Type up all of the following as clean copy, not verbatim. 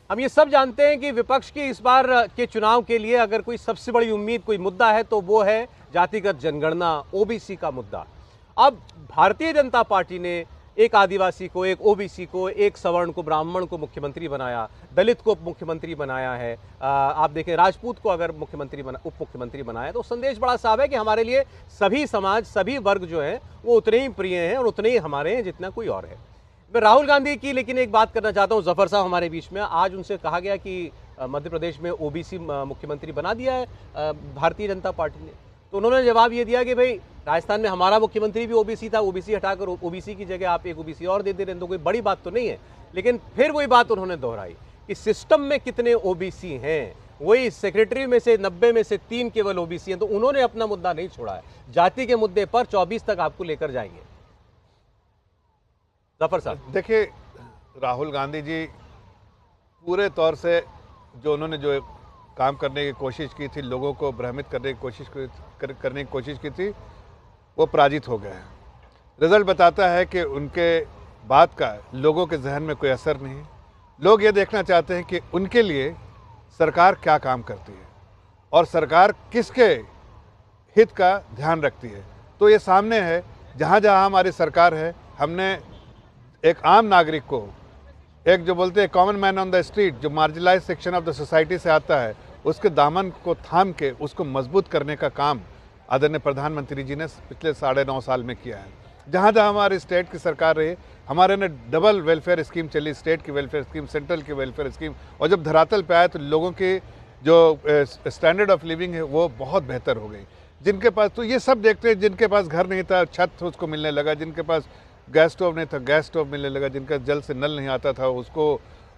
हम ये सब जानते हैं कि विपक्ष की इस बार के चुनाव के लिए अगर कोई सबसे बड़ी उम्मीद, कोई मुद्दा है तो वो है जातिगत जनगणना, ओबीसी का मुद्दा। अब भारतीय जनता पार्टी ने एक आदिवासी को, एक ओबीसी को, एक सवर्ण को, ब्राह्मण को मुख्यमंत्री बनाया, दलित को मुख्यमंत्री बनाया है, आप देखें राजपूत को अगर मुख्यमंत्री उप मुख्यमंत्री बनाया, तो संदेश बड़ा साफ है कि हमारे लिए सभी समाज, सभी वर्ग जो हैं वो उतने ही प्रिय हैं और उतने ही हमारे हैं जितना कोई और है। मैं राहुल गांधी की लेकिन एक बात करना चाहता हूं, जफर साहब हमारे बीच में, आज उनसे कहा गया कि मध्य प्रदेश में ओबीसी मुख्यमंत्री बना दिया है भारतीय जनता पार्टी ने, तो उन्होंने जवाब ये दिया कि भाई राजस्थान में हमारा मुख्यमंत्री भी ओबीसी था, ओबीसी हटाकर ओबीसी की जगह आप एक ओबीसी और दे दे रहे हैं, तो कोई बड़ी बात तो नहीं है। लेकिन फिर वही बात उन्होंने दोहराई कि सिस्टम में कितने ओबीसी हैं, वही सेक्रेटरी में से 90 में से 3 केवल ओबीसी हैं, तो उन्होंने अपना मुद्दा नहीं छोड़ा है। जाति के मुद्दे पर 24 तक आपको लेकर जाएंगे। जफर साहब देखिए, राहुल गांधी जी पूरे तौर से जो उन्होंने जो काम करने की कोशिश की थी, लोगों को भ्रमित करने की कोशिश की थी, वो पराजित हो गए हैं। रिजल्ट बताता है कि उनके बात का लोगों के जहन में कोई असर नहीं। लोग ये देखना चाहते हैं कि उनके लिए सरकार क्या काम करती है और सरकार किसके हित का ध्यान रखती है। तो ये सामने है, जहाँ जहाँ हमारी सरकार है, हमने एक आम नागरिक को, एक जो बोलते हैं common man on the street, जो marginalize section of the society से आता है, उसके दामन को थाम के उसको मजबूत करने का काम आदरणीय प्रधानमंत्री जी ने पिछले 9.5 साल में किया है। जहाँ जहाँ हमारी स्टेट की सरकार रही, हमारे ने डबल वेलफेयर स्कीम चली, स्टेट की वेलफेयर स्कीम, सेंट्रल की वेलफेयर स्कीम, और जब धरातल पे आए तो लोगों की जो स्टैंडर्ड ऑफ लिविंग है वो बहुत बेहतर हो गई। जिनके पास, तो ये सब देखते हैं, जिनके पास घर नहीं था छत उसको मिलने लगा, जिनके पास गैस स्टोव नहीं था गैस स्टोव मिलने लगा, जिनका जल से नल नहीं आता था उसको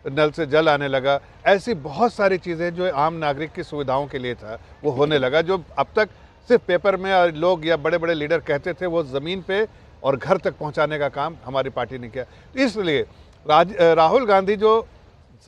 नल से जल आने लगा। ऐसी बहुत सारी चीज़ें जो आम नागरिक की सुविधाओं के लिए था वो होने लगा, जो अब तक सिर्फ पेपर में लोग या बड़े बड़े लीडर कहते थे, वो ज़मीन पे और घर तक पहुंचाने का काम हमारी पार्टी ने किया। इसलिए राहुल गांधी जो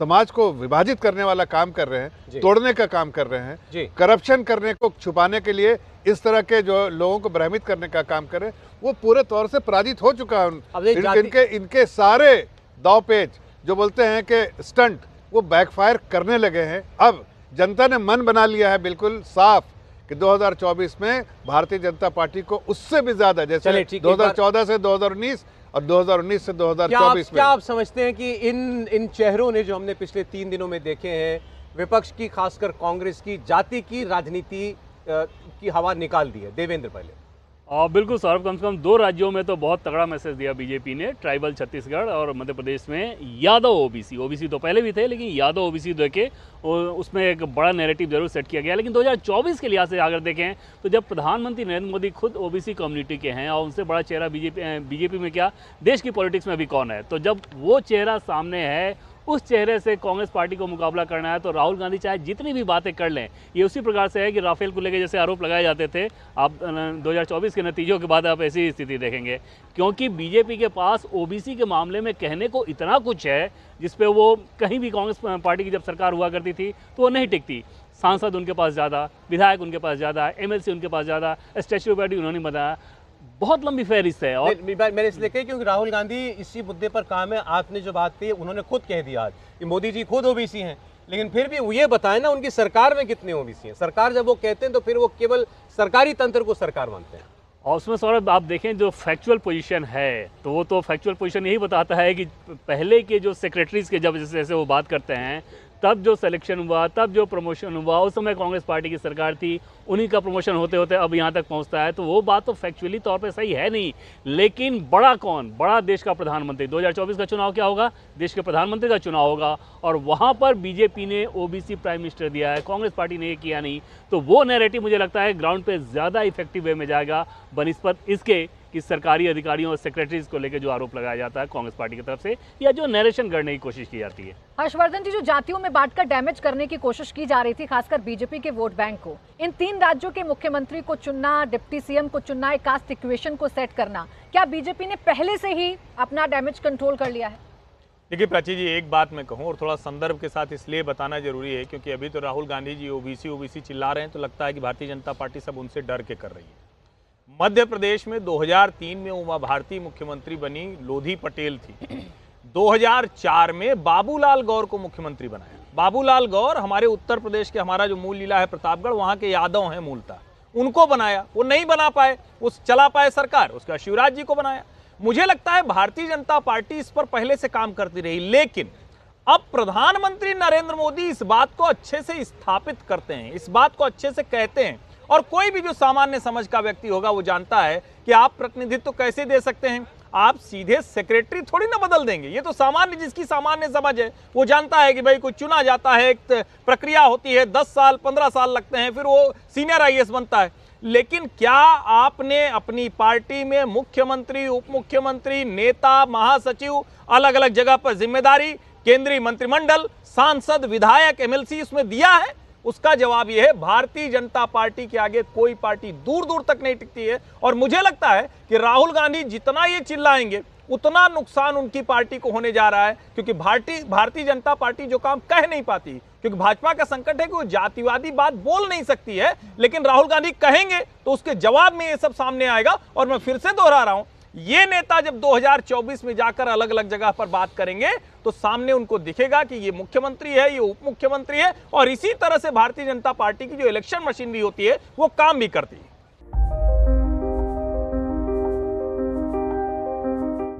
समाज को विभाजित करने वाला काम कर रहे हैं, तोड़ने का काम कर रहे हैं, करप्शन करने को छुपाने के लिए इस तरह के जो लोगों को भ्रमित करने का काम कर रहे हैं, वो पूरे तौर से पराजित हो चुका है। इनके सारे दावपेच जो बोलते हैं कि स्टंट, वो बैकफायर करने लगे हैं। अब जनता ने मन बना लिया है बिल्कुल साफ कि 2024 में भारतीय जनता पार्टी को उससे भी ज्यादा, जैसे 2014 से 2019 और 2019 से 2024 में। क्या आप समझते हैं कि इन चेहरों ने जो हमने पिछले 3 दिनों में देखे हैं, विपक्ष की, खासकर कांग्रेस की, जाति की राजनीति की हवा निकाल दी है? देवेंद्र पहले। बिल्कुल सौरभ, कम से कम 2 राज्यों में तो बहुत तगड़ा मैसेज दिया बीजेपी ने, ट्राइबल छत्तीसगढ़ और मध्य प्रदेश में यादव ओबीसी तो पहले भी थे, लेकिन यादव ओबीसी देके उसमें एक बड़ा नैरेटिव जरूर सेट किया गया। लेकिन 2024 के लिहाज से अगर देखें तो जब प्रधानमंत्री नरेंद्र मोदी खुद ओबीसी कम्युनिटी के हैं और उनसे बड़ा चेहरा बीजेपी में क्या, देश की पॉलिटिक्स में भी कौन है, तो जब वो चेहरा सामने है, उस चेहरे से कांग्रेस पार्टी को मुकाबला करना है, तो राहुल गांधी चाहे जितनी भी बातें कर लें, ये उसी प्रकार से है कि राफेल को लेकर जैसे आरोप लगाए जाते थे, आप 2024 के नतीजों के बाद आप ऐसी स्थिति देखेंगे, क्योंकि बीजेपी के पास ओबीसी के मामले में कहने को इतना कुछ है जिस पे वो कहीं भी कांग्रेस पार्टी की जब सरकार हुआ करती थी तो वो नहीं टिकती। सांसद उनके पास ज़्यादा, विधायक उनके पास ज़्यादा, एमएलसी उनके पास ज़्यादा, स्टैच्यू ऑफ यूनिटी उन्होंने बताया, बहुत लंबी फहरिस्त है। और मैंने इसलिए कही क्योंकि राहुल गांधी इसी मुद्दे पर काम है। आपने जो बात कही उन्होंने खुद कह दिया आज कि मोदी जी खुद ओबीसी हैं, लेकिन फिर भी ये बताएं ना उनकी सरकार में कितने ओबीसी हैं। सरकार जब वो कहते हैं तो फिर वो केवल सरकारी तंत्र को सरकार मानते हैं। और उसमें सौरभ आप देखें जो फैक्चुअल पोजीशन है, तो वो तो फैक्चुअल पोजीशन यही बताता है कि पहले के जो सेक्रेटरीज के जब जैसे वो बात करते हैं, तब जो सिलेक्शन हुआ, तब जो प्रमोशन हुआ, उस समय कांग्रेस पार्टी की सरकार थी, उन्हीं का प्रमोशन होते होते अब यहाँ तक पहुँचता है, तो वो बात तो फैक्चुअली तौर पे सही है नहीं। लेकिन बड़ा कौन, बड़ा देश का प्रधानमंत्री। 2024 का चुनाव क्या होगा, देश के प्रधानमंत्री का चुनाव होगा, और वहाँ पर बीजेपी ने ओबीसी प्राइम मिनिस्टर दिया है, कांग्रेस पार्टी ने ये किया नहीं, तो वो नैरेटिव मुझे लगता है ग्राउंड पे ज़्यादा इफेक्टिव वे में जाएगा बनिस्बत इसके कि सरकारी अधिकारियों और सेक्रेटरीज को लेकर जो आरोप लगाया जाता है कांग्रेस पार्टी की तरफ से, या जो नरेशन करने की कोशिश की जाती है। हर्षवर्धन जी, जो जातियों में बांटकर डैमेज करने की कोशिश की जा रही थी, खासकर बीजेपी के वोट बैंक को, इन 3 राज्यों के मुख्यमंत्री को चुनना, डिप्टी सीएम को चुनना, एक कास्ट इक्वेशन को सेट करना, क्या बीजेपी ने पहले से ही अपना डैमेज कंट्रोल कर लिया है? देखिए प्राची जी, एक बात मैं कहूँ और थोड़ा संदर्भ के साथ इसलिए बताना जरूरी है क्योंकि अभी तो राहुल गांधी जी ओबीसी चिल्ला रहे हैं, तो लगता है कि भारतीय जनता पार्टी सब उनसे डर के कर रही है। मध्य प्रदेश में 2003 में उमा भारती मुख्यमंत्री बनी, लोधी पटेल थी। 2004 में बाबूलाल गौर को मुख्यमंत्री बनाया। बाबूलाल गौर हमारे उत्तर प्रदेश के, हमारा जो मूल जिला है प्रतापगढ़, वहां के यादव हैं मूलतः, उनको बनाया। वो नहीं बना पाए, उस चला पाए सरकार, उसका शिवराज जी को बनाया। मुझे लगता है भारतीय जनता पार्टी इस पर पहले से काम करती रही, लेकिन अब प्रधानमंत्री नरेंद्र मोदी इस बात को अच्छे से स्थापित करते हैं, इस बात को अच्छे से कहते हैं, और कोई भी जो सामान्य समझ का व्यक्ति होगा वो जानता है कि आप प्रतिनिधित्व कैसे दे सकते हैं। आप सीधे सेक्रेटरी थोड़ी ना बदल देंगे, ये तो सामान्य, जिसकी सामान्य समझ है वो जानता है कि भाई कोई चुना जाता है, एक प्रक्रिया होती है, 10 साल 15 साल लगते हैं, फिर वो सीनियर आईएएस बनता है। लेकिन क्या आपने अपनी पार्टी में मुख्यमंत्री, उप मुख्यमंत्री, नेता, महासचिव, अलग अलग जगह पर जिम्मेदारी, केंद्रीय मंत्रिमंडल, सांसद, विधायक, एमएलसी उसमें दिया है? उसका जवाब यह है, भारतीय जनता पार्टी के आगे कोई पार्टी दूर दूर तक नहीं टिकती है। और मुझे लगता है कि राहुल गांधी जितना ये चिल्लाएंगे उतना नुकसान उनकी पार्टी को होने जा रहा है, क्योंकि भारतीय जनता पार्टी जो काम कह नहीं पाती, क्योंकि भाजपा का संकट है कि वो जातिवादी बात बोल नहीं सकती है, लेकिन राहुल गांधी कहेंगे तो उसके जवाब में ये सब सामने आएगा। और मैं फिर से दोहरा रहा हूं, ये नेता जब 2024 में जाकर अलग अलग जगह पर बात करेंगे तो सामने उनको दिखेगा कि ये मुख्यमंत्री है, ये उप मुख्यमंत्री है, और इसी तरह से भारतीय जनता पार्टी की जो इलेक्शन मशीनरी होती है वो काम भी करती है।